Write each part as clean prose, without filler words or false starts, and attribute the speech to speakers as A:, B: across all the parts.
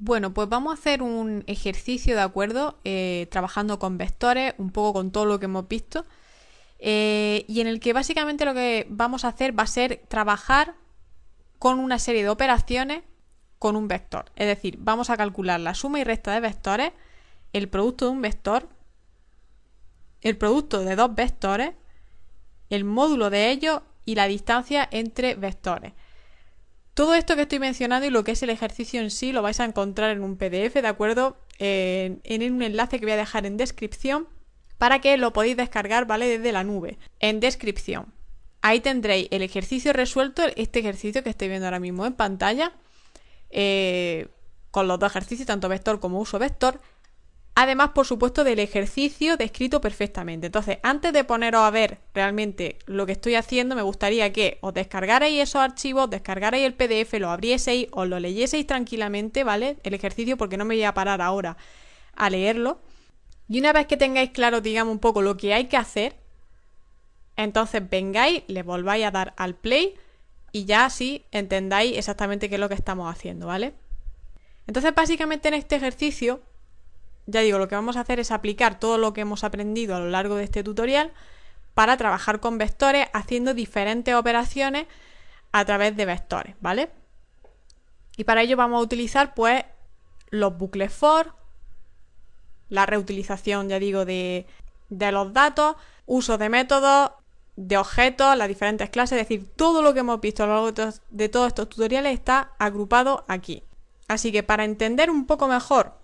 A: Bueno, pues vamos a hacer un ejercicio, ¿de acuerdo? Trabajando con vectores, un poco con todo lo que hemos visto. Y en el que básicamente lo que vamos a hacer va a ser trabajar con una serie de operaciones con un vector. Es decir, vamos a calcular la suma y resta de vectores, el producto de un vector, el producto de dos vectores, el módulo de ellos y la distancia entre vectores. Todo esto que estoy mencionando y lo que es el ejercicio en sí lo vais a encontrar en un PDF, ¿de acuerdo? En un enlace que voy a dejar en descripción para que lo podáis descargar, ¿vale? Desde la nube. En descripción. Ahí tendréis el ejercicio resuelto, este ejercicio que estoy viendo ahora mismo en pantalla, con los dos ejercicios, tanto vector como uso vector. Además, por supuesto, del ejercicio descrito perfectamente. Entonces, antes de poneros a ver realmente lo que estoy haciendo, me gustaría que os descargarais esos archivos, descargarais el PDF, lo abrieseis, os lo leyeseis tranquilamente, ¿vale? El ejercicio, porque no me voy a parar ahora a leerlo. Y una vez que tengáis claro, digamos, un poco lo que hay que hacer, entonces vengáis, le volváis a dar al play y ya así entendáis exactamente qué es lo que estamos haciendo, ¿vale? Entonces, básicamente en este ejercicio, ya digo, lo que vamos a hacer es aplicar todo lo que hemos aprendido a lo largo de este tutorial para trabajar con vectores haciendo diferentes operaciones a través de vectores, ¿vale? Y para ello vamos a utilizar pues los bucles for, la reutilización, ya digo, de los datos, uso de métodos, de objetos, las diferentes clases, es decir, todo lo que hemos visto a lo largo de todos estos tutoriales está agrupado aquí. Así que para entender un poco mejor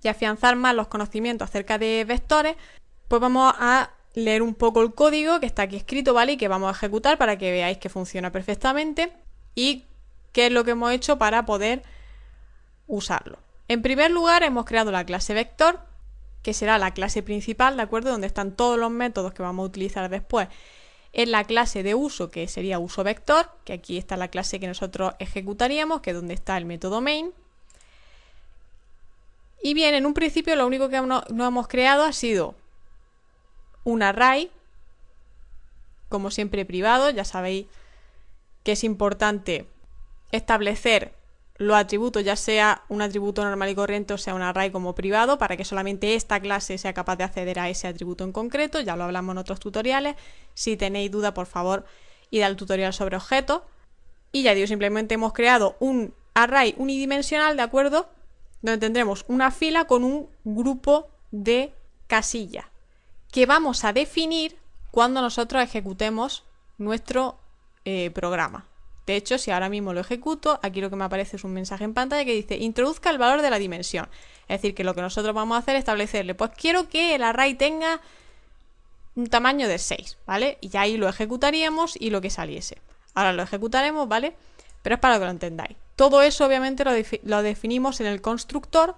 A: y afianzar más los conocimientos acerca de vectores, pues vamos a leer un poco el código que está aquí escrito, ¿vale? Y que vamos a ejecutar para que veáis que funciona perfectamente y qué es lo que hemos hecho para poder usarlo. En primer lugar, hemos creado la clase vector, que será la clase principal, ¿de acuerdo? Donde están todos los métodos que vamos a utilizar después. En la clase de uso, que sería uso vector, que aquí está la clase que nosotros ejecutaríamos, que es donde está el método main. Y bien, en un principio lo único que no hemos creado ha sido un array, como siempre privado. Ya sabéis que es importante establecer los atributos, ya sea un atributo normal y corriente o sea un array como privado, para que solamente esta clase sea capaz de acceder a ese atributo en concreto. Ya lo hablamos en otros tutoriales. Si tenéis duda, por favor, id al tutorial sobre objetos. Y ya digo, simplemente hemos creado un array unidimensional, ¿de acuerdo? Donde tendremos una fila con un grupo de casillas que vamos a definir cuando nosotros ejecutemos nuestro programa. De hecho, si ahora mismo lo ejecuto, aquí lo que me aparece es un mensaje en pantalla que dice introduzca el valor de la dimensión. Es decir, que lo que nosotros vamos a hacer es establecerle, pues quiero que el array tenga un tamaño de 6, ¿vale? Y ya ahí lo ejecutaríamos y lo que saliese. Ahora lo ejecutaremos, ¿vale? Pero es para que lo entendáis. Todo eso obviamente lo definimos en el constructor,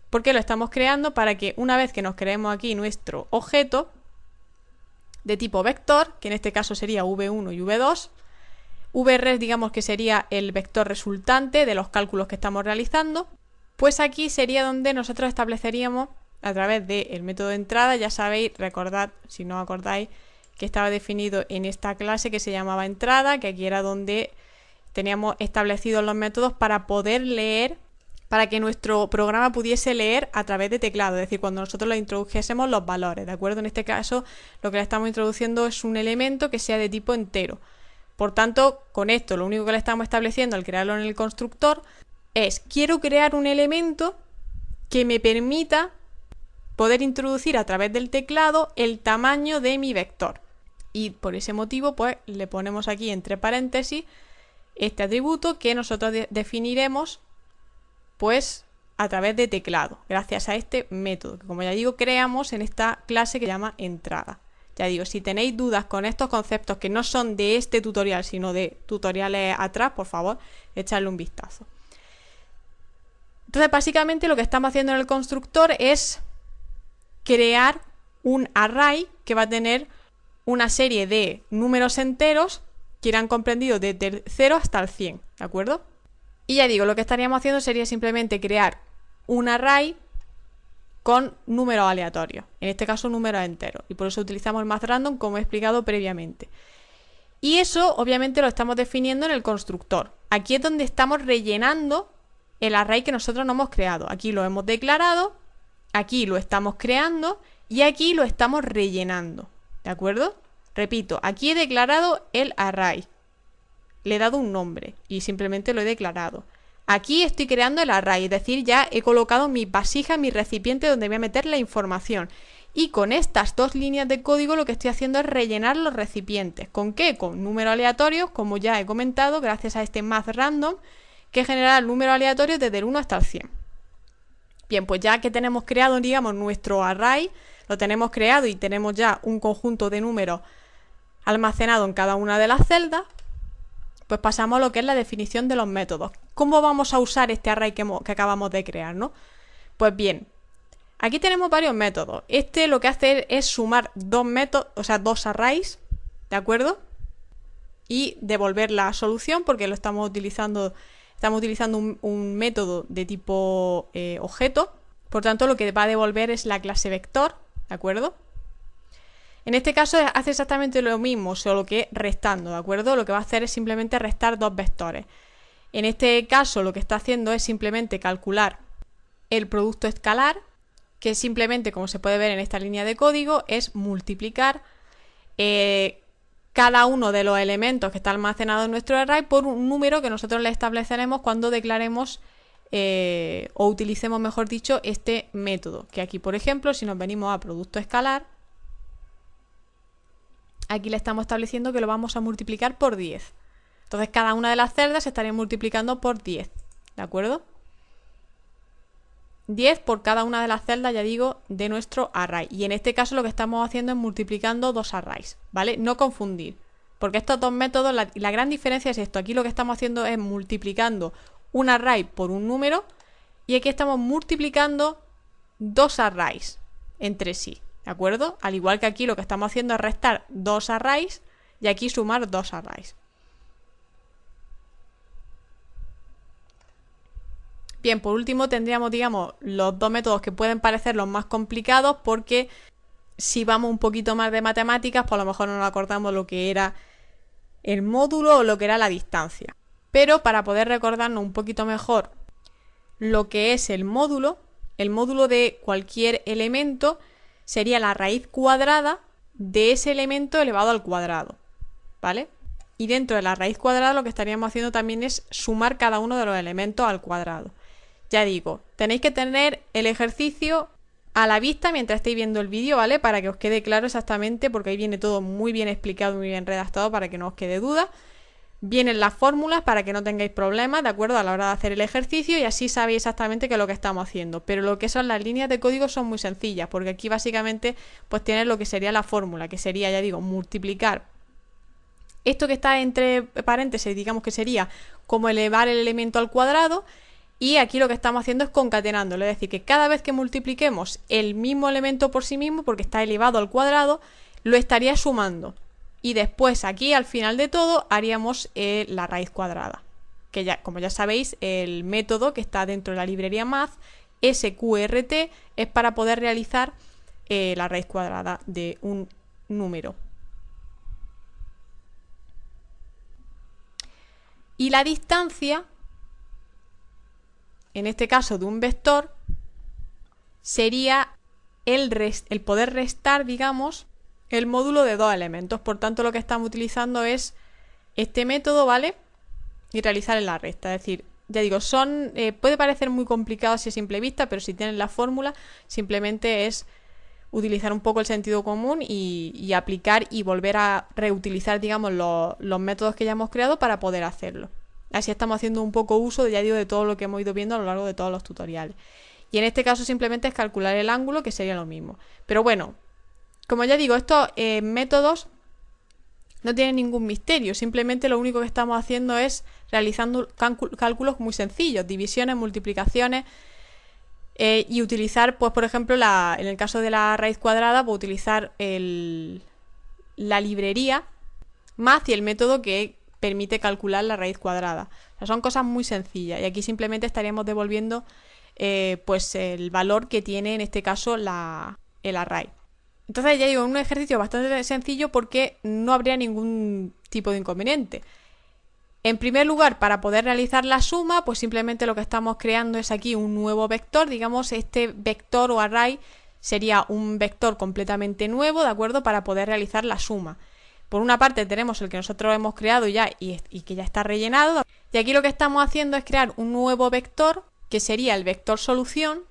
A: porque lo estamos creando para que una vez que nos creemos aquí nuestro objeto de tipo vector, que en este caso sería v1 y v2, vres digamos que sería el vector resultante de los cálculos que estamos realizando, pues aquí sería donde nosotros estableceríamos a través del método de entrada. Ya sabéis, recordad, si no acordáis, que estaba definido en esta clase que se llamaba entrada, que aquí era donde teníamos establecidos los métodos para poder leer, para que nuestro programa pudiese leer a través de teclado, es decir, cuando nosotros le introdujésemos los valores, ¿de acuerdo? En este caso, lo que le estamos introduciendo es un elemento que sea de tipo entero. Por tanto, con esto, lo único que le estamos estableciendo al crearlo en el constructor es, quiero crear un elemento que me permita poder introducir a través del teclado el tamaño de mi vector. Y por ese motivo, pues, le ponemos aquí entre paréntesis este atributo que nosotros definiremos pues a través de teclado, gracias a este método que, como ya digo, creamos en esta clase que se llama entrada. Ya digo, si tenéis dudas con estos conceptos que no son de este tutorial sino de tutoriales atrás, por favor, echadle un vistazo. Entonces, básicamente lo que estamos haciendo en el constructor es crear un array que va a tener una serie de números enteros que irán comprendidos desde el 0 hasta el 100, ¿de acuerdo? Y ya digo, lo que estaríamos haciendo sería simplemente crear un array con números aleatorios, en este caso números enteros, y por eso utilizamos el math random como he explicado previamente. Y eso obviamente lo estamos definiendo en el constructor. Aquí es donde estamos rellenando el array que nosotros no hemos creado. Aquí lo hemos declarado, aquí lo estamos creando y aquí lo estamos rellenando. ¿De acuerdo? Repito, aquí he declarado el array. Le he dado un nombre y simplemente lo he declarado. Aquí estoy creando el array, es decir, ya he colocado mi vasija, mi recipiente donde voy a meter la información. Y con estas dos líneas de código lo que estoy haciendo es rellenar los recipientes. ¿Con qué? Con números aleatorios, como ya he comentado, gracias a este math random, que genera el número aleatorio desde el 1 hasta el 100. Bien, pues ya que tenemos creado, digamos, nuestro array, lo tenemos creado y tenemos ya un conjunto de números almacenado en cada una de las celdas, pues pasamos a lo que es la definición de los métodos. ¿Cómo vamos a usar este array que acabamos de crear, ¿no? Pues bien, aquí tenemos varios métodos. Este lo que hace es sumar dos métodos, o sea, dos arrays, ¿de acuerdo? Y devolver la solución porque lo estamos utilizando un método de tipo objeto. Por tanto, lo que va a devolver es la clase vector, ¿de acuerdo? En este caso hace exactamente lo mismo, solo que restando, ¿de acuerdo? Lo que va a hacer es simplemente restar dos vectores. En este caso lo que está haciendo es simplemente calcular el producto escalar, que simplemente, como se puede ver en esta línea de código, es multiplicar cada uno de los elementos que está almacenado en nuestro array por un número que nosotros le estableceremos cuando declaremos o utilicemos, mejor dicho, este método. Que aquí, por ejemplo, si nos venimos a producto escalar, aquí le estamos estableciendo que lo vamos a multiplicar por 10. Entonces cada una de las celdas se estaría multiplicando por 10, ¿de acuerdo? 10 por cada una de las celdas, ya digo, de nuestro array. Y en este caso lo que estamos haciendo es multiplicando dos arrays, ¿vale? No confundir, porque estos dos métodos, la gran diferencia es esto. Aquí lo que estamos haciendo es multiplicando un array por un número y aquí estamos multiplicando dos arrays entre sí, ¿de acuerdo? Al igual que aquí lo que estamos haciendo es restar dos arrays y aquí sumar dos arrays. Bien, por último tendríamos, digamos, los dos métodos que pueden parecer los más complicados porque si vamos un poquito más de matemáticas, pues a lo mejor no nos acordamos lo que era el módulo o lo que era la distancia. Pero para poder recordarnos un poquito mejor lo que es el módulo de cualquier elemento sería la raíz cuadrada de ese elemento elevado al cuadrado, ¿vale? Y dentro de la raíz cuadrada lo que estaríamos haciendo también es sumar cada uno de los elementos al cuadrado. Ya digo, tenéis que tener el ejercicio a la vista mientras estéis viendo el vídeo, ¿vale? Para que os quede claro exactamente, porque ahí viene todo muy bien explicado, muy bien redactado para que no os quede duda. Vienen las fórmulas para que no tengáis problemas, ¿de acuerdo? A la hora de hacer el ejercicio y así sabéis exactamente qué es lo que estamos haciendo. Pero lo que son las líneas de código son muy sencillas, porque aquí básicamente pues tienes lo que sería la fórmula, que sería, ya digo, multiplicar esto que está entre paréntesis, digamos que sería como elevar el elemento al cuadrado. Y aquí lo que estamos haciendo es concatenándolo, es decir, que cada vez que multipliquemos el mismo elemento por sí mismo, porque está elevado al cuadrado, lo estaría sumando. Y después aquí al final de todo haríamos la raíz cuadrada. Que ya, como ya sabéis, el método que está dentro de la librería Math, SQRT, es para poder realizar la raíz cuadrada de un número. Y la distancia, en este caso de un vector, sería el poder restar, digamos, el módulo de dos elementos. Por tanto, lo que estamos utilizando es este método, ¿vale? Y realizar la resta. Es decir, ya digo, puede parecer muy complicado si a simple vista, pero si tienen la fórmula, simplemente es utilizar un poco el sentido común y aplicar y volver a reutilizar, digamos, los métodos que ya hemos creado para poder hacerlo. Así estamos haciendo un poco uso, ya digo, de todo lo que hemos ido viendo a lo largo de todos los tutoriales. Y en este caso simplemente es calcular el ángulo, que sería lo mismo. Pero bueno, como ya digo, estos métodos no tienen ningún misterio. Simplemente lo único que estamos haciendo es realizando cálculos muy sencillos, divisiones, multiplicaciones, y utilizar, pues por ejemplo, en el caso de la raíz cuadrada, pues utilizar la librería Math y el método que permite calcular la raíz cuadrada. O sea, son cosas muy sencillas y aquí simplemente estaríamos devolviendo pues el valor que tiene en este caso el array. Entonces ya digo, un ejercicio bastante sencillo porque no habría ningún tipo de inconveniente. En primer lugar, para poder realizar la suma, pues simplemente lo que estamos creando es aquí un nuevo vector. Digamos, este vector o array sería un vector completamente nuevo, ¿de acuerdo? Para poder realizar la suma. Por una parte tenemos el que nosotros hemos creado ya y que ya está rellenado. Y aquí lo que estamos haciendo es crear un nuevo vector, que sería el vector solución,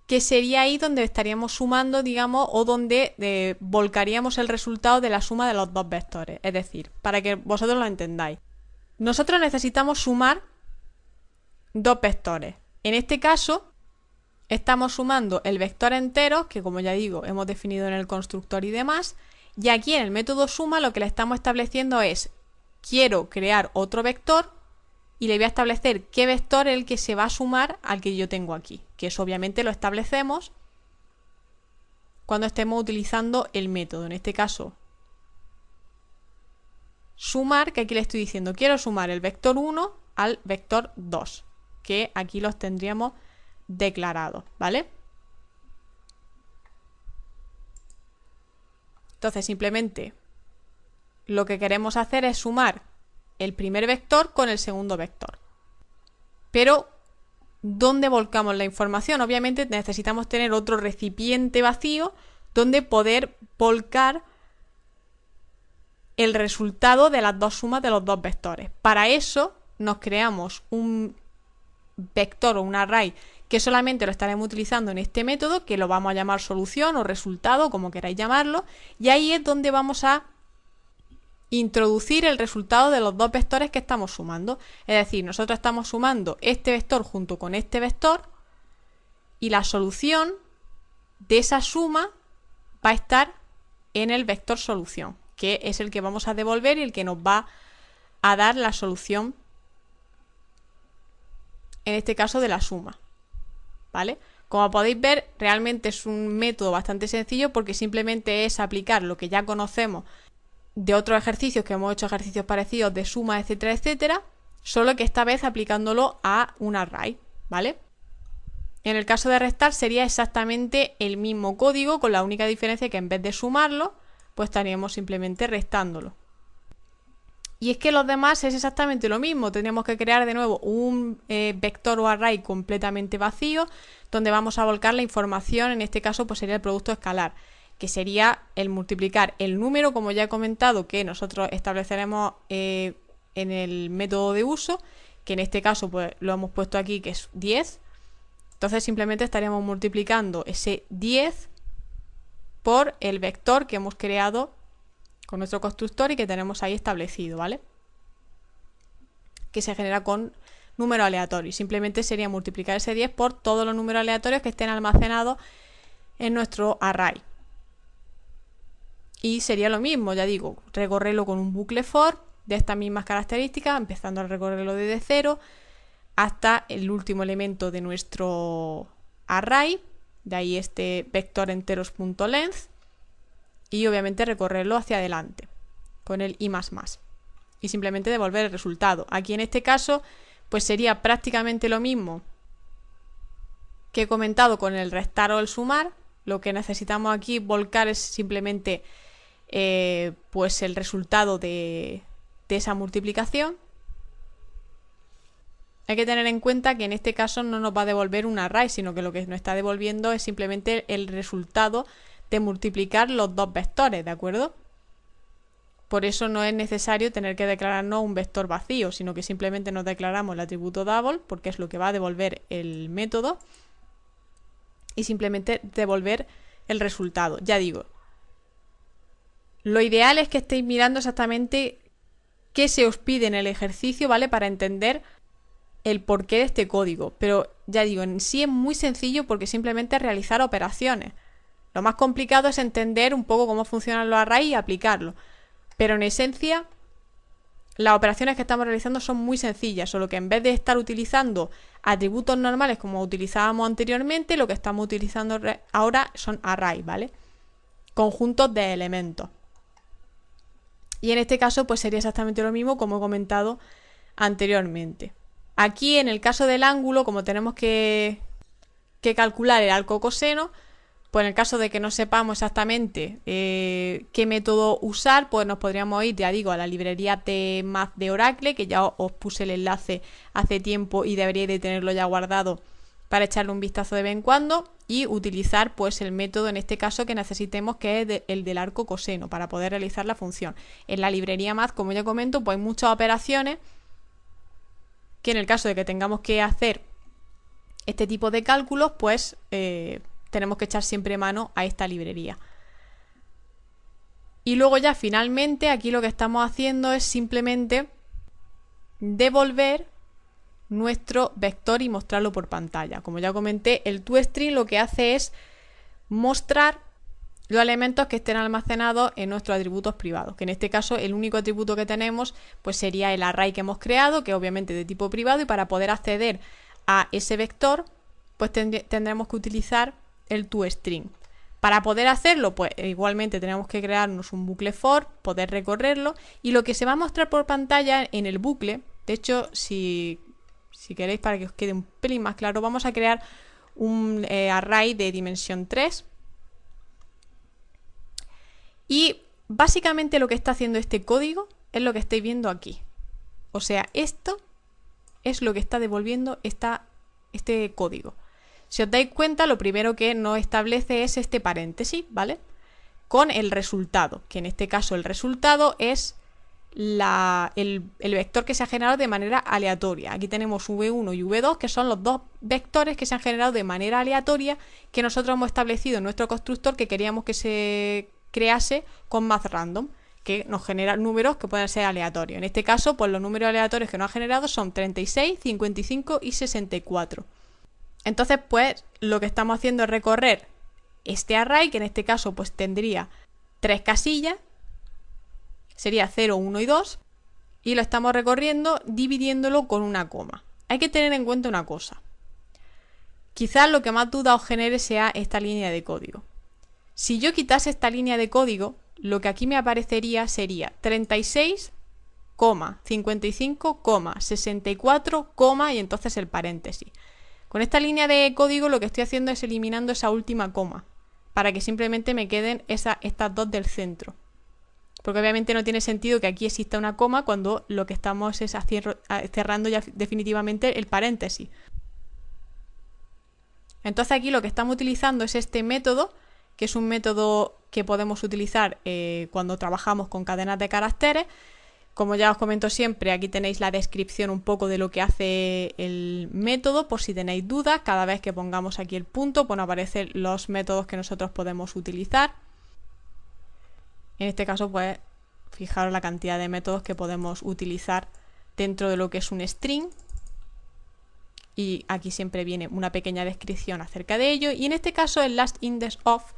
A: que sería ahí donde estaríamos sumando, digamos, o donde volcaríamos el resultado de la suma de los dos vectores. Es decir, para que vosotros lo entendáis. Nosotros necesitamos sumar dos vectores. En este caso, estamos sumando el vector entero, que como ya digo, hemos definido en el constructor y demás. Y aquí en el método suma lo que le estamos estableciendo es, quiero crear otro vector y le voy a establecer qué vector es el que se va a sumar al que yo tengo aquí. Que eso obviamente lo establecemos cuando estemos utilizando el método. En este caso, sumar, que aquí le estoy diciendo, quiero sumar el vector 1 al vector 2, que aquí los tendríamos declarados, ¿vale? Entonces simplemente lo que queremos hacer es sumar el primer vector con el segundo vector. Pero, ¿dónde volcamos la información? Obviamente necesitamos tener otro recipiente vacío donde poder volcar el resultado de las dos sumas de los dos vectores. Para eso nos creamos un vector o un array que solamente lo estaremos utilizando en este método, que lo vamos a llamar solución o resultado, como queráis llamarlo, y ahí es donde vamos a introducir el resultado de los dos vectores que estamos sumando. Es decir, nosotros estamos sumando este vector junto con este vector y la solución de esa suma va a estar en el vector solución, que es el que vamos a devolver y el que nos va a dar la solución, en este caso de la suma, ¿vale? Como podéis ver, realmente es un método bastante sencillo porque simplemente es aplicar lo que ya conocemos de otros ejercicios, que hemos hecho ejercicios parecidos de suma, etcétera, etcétera, solo que esta vez aplicándolo a un array, ¿vale? En el caso de restar sería exactamente el mismo código, con la única diferencia que en vez de sumarlo, pues estaríamos simplemente restándolo. Y es que los demás es exactamente lo mismo. Tendríamos que crear de nuevo un vector o array completamente vacío, donde vamos a volcar la información. En este caso pues sería el producto escalar, que sería el multiplicar el número, como ya he comentado, que nosotros estableceremos en el método de uso, que en este caso pues lo hemos puesto aquí, que es 10. Entonces simplemente estaríamos multiplicando ese 10 por el vector que hemos creado con nuestro constructor y que tenemos ahí establecido, ¿vale? Que se genera con número aleatorio. Y simplemente sería multiplicar ese 10 por todos los números aleatorios que estén almacenados en nuestro array. Y sería lo mismo, ya digo, recorrerlo con un bucle for de estas mismas características, empezando a recorrerlo desde 0 hasta el último elemento de nuestro array, de ahí este vector enteros.length, y obviamente recorrerlo hacia adelante con el i++, y simplemente devolver el resultado. Aquí en este caso pues sería prácticamente lo mismo que he comentado con el restar o el sumar. Lo que necesitamos aquí volcar es simplemente pues el resultado de esa multiplicación. Hay que tener en cuenta que en este caso no nos va a devolver un array, sino que lo que nos está devolviendo es simplemente el resultado de multiplicar los dos vectores, ¿de acuerdo? Por eso no es necesario tener que declararnos un vector vacío, sino que simplemente nos declaramos el atributo double, porque es lo que va a devolver el método, y simplemente devolver el resultado. Ya digo, lo ideal es que estéis mirando exactamente qué se os pide en el ejercicio, ¿vale? Para entender el porqué de este código. Pero ya digo, en sí es muy sencillo porque simplemente es realizar operaciones. Lo más complicado es entender un poco cómo funcionan los arrays y aplicarlo. Pero en esencia, las operaciones que estamos realizando son muy sencillas, solo que en vez de estar utilizando atributos normales como utilizábamos anteriormente, lo que estamos utilizando ahora son arrays, ¿vale? Conjuntos de elementos. Y en este caso pues sería exactamente lo mismo como he comentado anteriormente. Aquí en el caso del ángulo, como tenemos que calcular el arco coseno, Pues en el caso de que no sepamos exactamente qué método usar, pues nos podríamos ir, ya digo, a la librería Tmath de Oracle, que ya os puse el enlace hace tiempo y deberíais de tenerlo ya guardado para echarle un vistazo de vez en cuando, y utilizar pues el método en este caso que necesitemos, que es el del arco coseno, para poder realizar la función. En la librería Math, como ya comento, pues hay muchas operaciones que en el caso de que tengamos que hacer este tipo de cálculos, pues tenemos que echar siempre mano a esta librería. Y luego ya finalmente aquí lo que estamos haciendo es simplemente devolver nuestro vector y mostrarlo por pantalla. Como ya comenté, el toString lo que hace es mostrar los elementos que estén almacenados en nuestros atributos privados, que en este caso el único atributo que tenemos pues sería el array que hemos creado, que obviamente es de tipo privado, y para poder acceder a ese vector pues tendremos que utilizar el toString. Para poder hacerlo, pues igualmente tenemos que crearnos un bucle for, poder recorrerlo, y lo que se va a mostrar por pantalla en el bucle, de hecho, si queréis, para que os quede un pelín más claro, vamos a crear un array de dimensión 3. Y básicamente lo que está haciendo este código es lo que estáis viendo aquí. O sea, esto es lo que está devolviendo este código. Si os dais cuenta, lo primero que nos establece es este paréntesis, ¿vale? Con el resultado, que en este caso el resultado es el vector que se ha generado de manera aleatoria. Aquí tenemos v1 y v2, que son los dos vectores que se han generado de manera aleatoria, que nosotros hemos establecido en nuestro constructor, que queríamos que se crease con MathRandom, que nos genera números que pueden ser aleatorios. En este caso, pues los números aleatorios que nos ha generado son 36, 55 y 64. Entonces, pues lo que estamos haciendo es recorrer este array, que en este caso pues tendría 3 casillas, sería 0, 1 y 2, y lo estamos recorriendo dividiéndolo con una coma. Hay que tener en cuenta una cosa. Quizás lo que más duda os genere sea esta línea de código. Si yo quitase esta línea de código, lo que aquí me aparecería sería 36, 55, 64, y entonces el paréntesis. Con esta línea de código lo que estoy haciendo es eliminando esa última coma, para que simplemente me queden estas dos del centro. Porque obviamente no tiene sentido que aquí exista una coma cuando lo que estamos es cerrando ya definitivamente el paréntesis. Entonces aquí lo que estamos utilizando es este método, que es un método que podemos utilizar cuando trabajamos con cadenas de caracteres. Como ya os comento siempre, aquí tenéis la descripción un poco de lo que hace el método, por si tenéis dudas. Cada vez que pongamos aquí el punto, pues aparecen los métodos que nosotros podemos utilizar. En este caso, pues, fijaros la cantidad de métodos que podemos utilizar dentro de lo que es un string. Y aquí siempre viene una pequeña descripción acerca de ello. Y en este caso, el last index of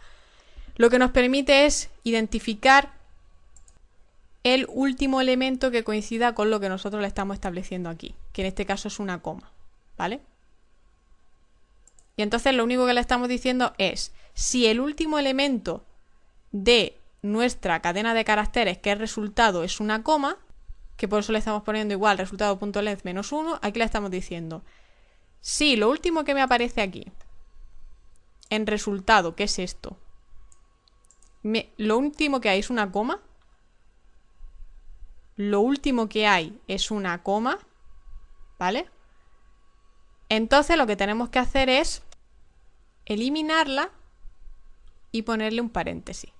A: lo que nos permite es identificar el último elemento que coincida con lo que nosotros le estamos estableciendo aquí, que en este caso es una coma, ¿vale? Y entonces lo único que le estamos diciendo es, si el último elemento de nuestra cadena de caracteres, que es resultado, es una coma, que por eso le estamos poniendo igual resultado.length -1, aquí le estamos diciendo, si lo último que me aparece aquí, en resultado, ¿qué es esto? Lo último que hay es una coma. Lo último que hay es una coma, ¿vale? Entonces lo que tenemos que hacer es eliminarla y ponerle un paréntesis,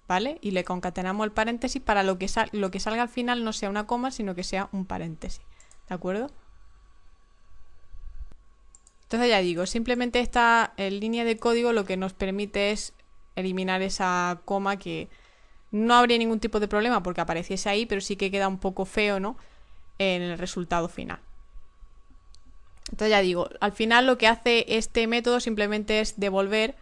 A: ¿vale? Y le concatenamos el paréntesis para lo que salga al final no sea una coma, sino que sea un paréntesis, ¿de acuerdo? Entonces ya digo, simplemente esta línea de código lo que nos permite es eliminar esa coma, que no habría ningún tipo de problema porque apareciese ahí, pero sí que queda un poco feo, ¿no?, en el resultado final. Entonces ya digo, al final lo que hace este método simplemente es devolver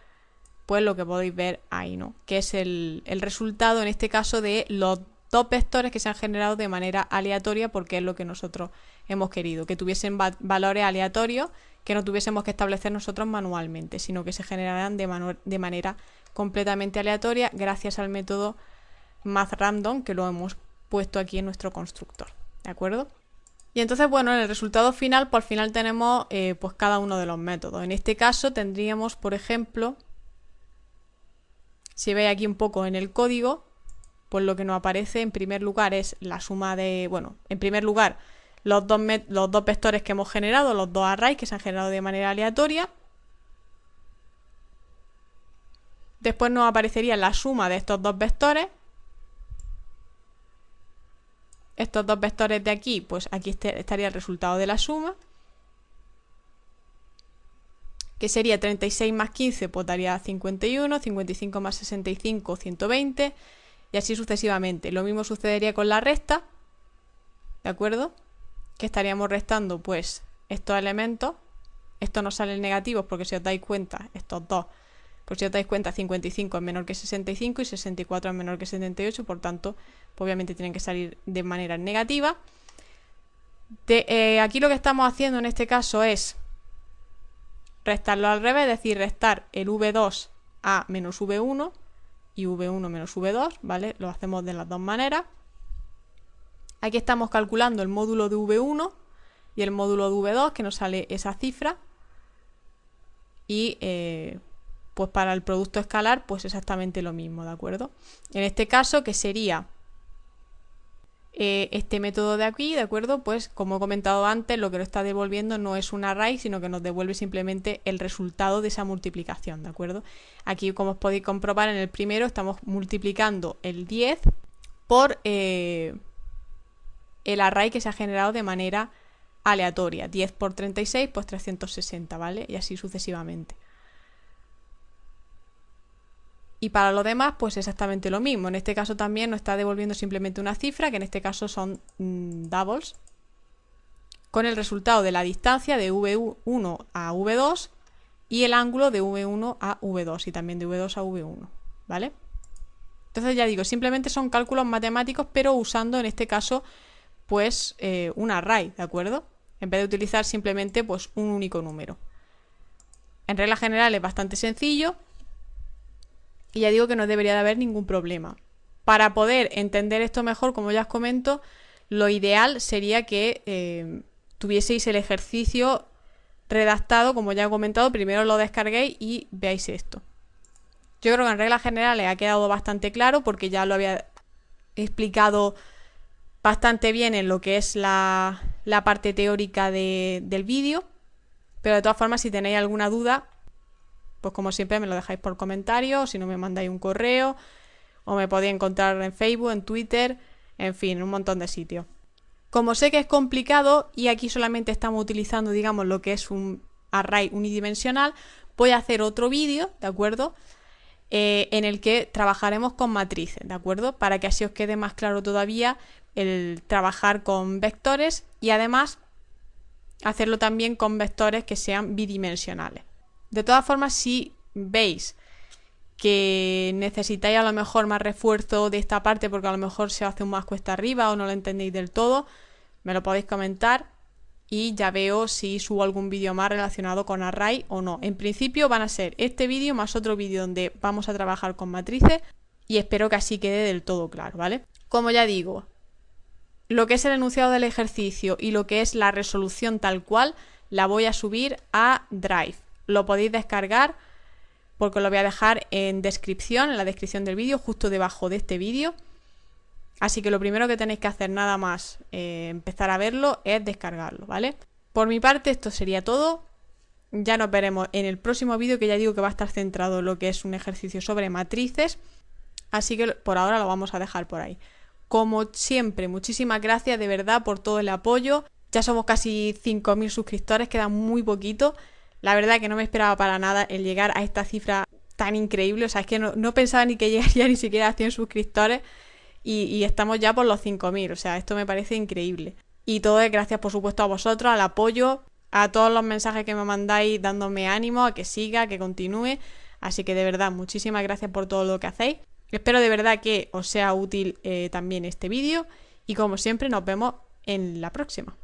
A: pues lo que podéis ver ahí, ¿no?, que es el resultado en este caso de los dos vectores que se han generado de manera aleatoria, porque es lo que nosotros hemos querido, que tuviesen valores aleatorios, que no tuviésemos que establecer nosotros manualmente, sino que se generaran de manera completamente aleatoria gracias al método MathRandom, que lo hemos puesto aquí en nuestro constructor, ¿de acuerdo? Y entonces, bueno, en el resultado final, pues al final tenemos pues cada uno de los métodos. En este caso tendríamos, por ejemplo, Si veis aquí un poco en el código, pues lo que nos aparece en primer lugar es la suma de, bueno, en primer lugar los dos vectores que hemos generado, los dos arrays que se han generado de manera aleatoria. Después nos aparecería la suma de estos dos vectores. Estos dos vectores de aquí, pues aquí estaría el resultado de la suma, que sería 36 más 15, pues daría 51, 55 más 65, 120, y así sucesivamente. Lo mismo sucedería con la resta, ¿de acuerdo? Que estaríamos restando pues estos elementos. Esto no sale en negativos porque si os dais cuenta, estos dos, pues si os dais cuenta 55 es menor que 65 y 64 es menor que 78, por tanto, pues obviamente tienen que salir de manera negativa. Aquí lo que estamos haciendo en este caso es restarlo al revés, es decir, restar el V2 a menos V1 y V1 menos V2, ¿vale? Lo hacemos de las dos maneras. Aquí estamos calculando el módulo de V1 y el módulo de V2, que nos sale esa cifra. Y pues para el producto escalar, pues exactamente lo mismo, ¿de acuerdo? En este caso, que sería este método de aquí, ¿de acuerdo? Pues como he comentado antes, lo que nos está devolviendo no es un array, sino que nos devuelve simplemente el resultado de esa multiplicación, ¿de acuerdo? Aquí, como os podéis comprobar, en el primero estamos multiplicando el 10 por el array que se ha generado de manera aleatoria. 10 por 36, pues 360, ¿vale? Y así sucesivamente. Y para lo demás, pues exactamente lo mismo. En este caso también nos está devolviendo simplemente una cifra, que en este caso son doubles, con el resultado de la distancia de V1 a V2 y el ángulo de V1 a V2 y también de V2 a V1, ¿vale? Entonces ya digo, simplemente son cálculos matemáticos, pero usando en este caso pues un array, ¿de acuerdo? En vez de utilizar simplemente pues un único número. En regla general es bastante sencillo. Y ya digo que no debería de haber ningún problema. Para poder entender esto mejor, como ya os comento, lo ideal sería que tuvieseis el ejercicio redactado, como ya he comentado, primero lo descarguéis y veáis esto. Yo creo que en reglas generales ha quedado bastante claro porque ya lo había explicado bastante bien en lo que es la parte teórica del vídeo. Pero de todas formas, si tenéis alguna duda, pues como siempre me lo dejáis por comentarios, si no me mandáis un correo, o me podéis encontrar en Facebook, en Twitter, en fin, en un montón de sitios. Como sé que es complicado y aquí solamente estamos utilizando, digamos, lo que es un array unidimensional, voy a hacer otro vídeo, ¿de acuerdo? En el que trabajaremos con matrices, ¿de acuerdo? Para que así os quede más claro todavía el trabajar con vectores y además hacerlo también con vectores que sean bidimensionales. De todas formas, si veis que necesitáis a lo mejor más refuerzo de esta parte porque a lo mejor se hace un más cuesta arriba o no lo entendéis del todo, me lo podéis comentar y ya veo si subo algún vídeo más relacionado con array o no. En principio van a ser este vídeo más otro vídeo donde vamos a trabajar con matrices y espero que así quede del todo claro, ¿vale? Como ya digo, lo que es el enunciado del ejercicio y lo que es la resolución tal cual la voy a subir a Drive. Lo podéis descargar porque lo voy a dejar en descripción, en la descripción del vídeo, justo debajo de este vídeo. Así que lo primero que tenéis que hacer nada más empezar a verlo es descargarlo, ¿vale? Por mi parte esto sería todo. Ya nos veremos en el próximo vídeo, que ya digo que va a estar centrado en lo que es un ejercicio sobre matrices. Así que por ahora lo vamos a dejar por ahí. Como siempre, muchísimas gracias de verdad por todo el apoyo. Ya somos casi 5.000 suscriptores, queda muy poquito. La verdad que no me esperaba para nada el llegar a esta cifra tan increíble. O sea, es que no pensaba ni que llegaría ni siquiera a 100 suscriptores y estamos ya por los 5.000. O sea, esto me parece increíble. Y todo es gracias, por supuesto, a vosotros, al apoyo, a todos los mensajes que me mandáis dándome ánimo, a que siga, que continúe. Así que de verdad, muchísimas gracias por todo lo que hacéis. Espero de verdad que os sea útil también este vídeo. Y como siempre, nos vemos en la próxima.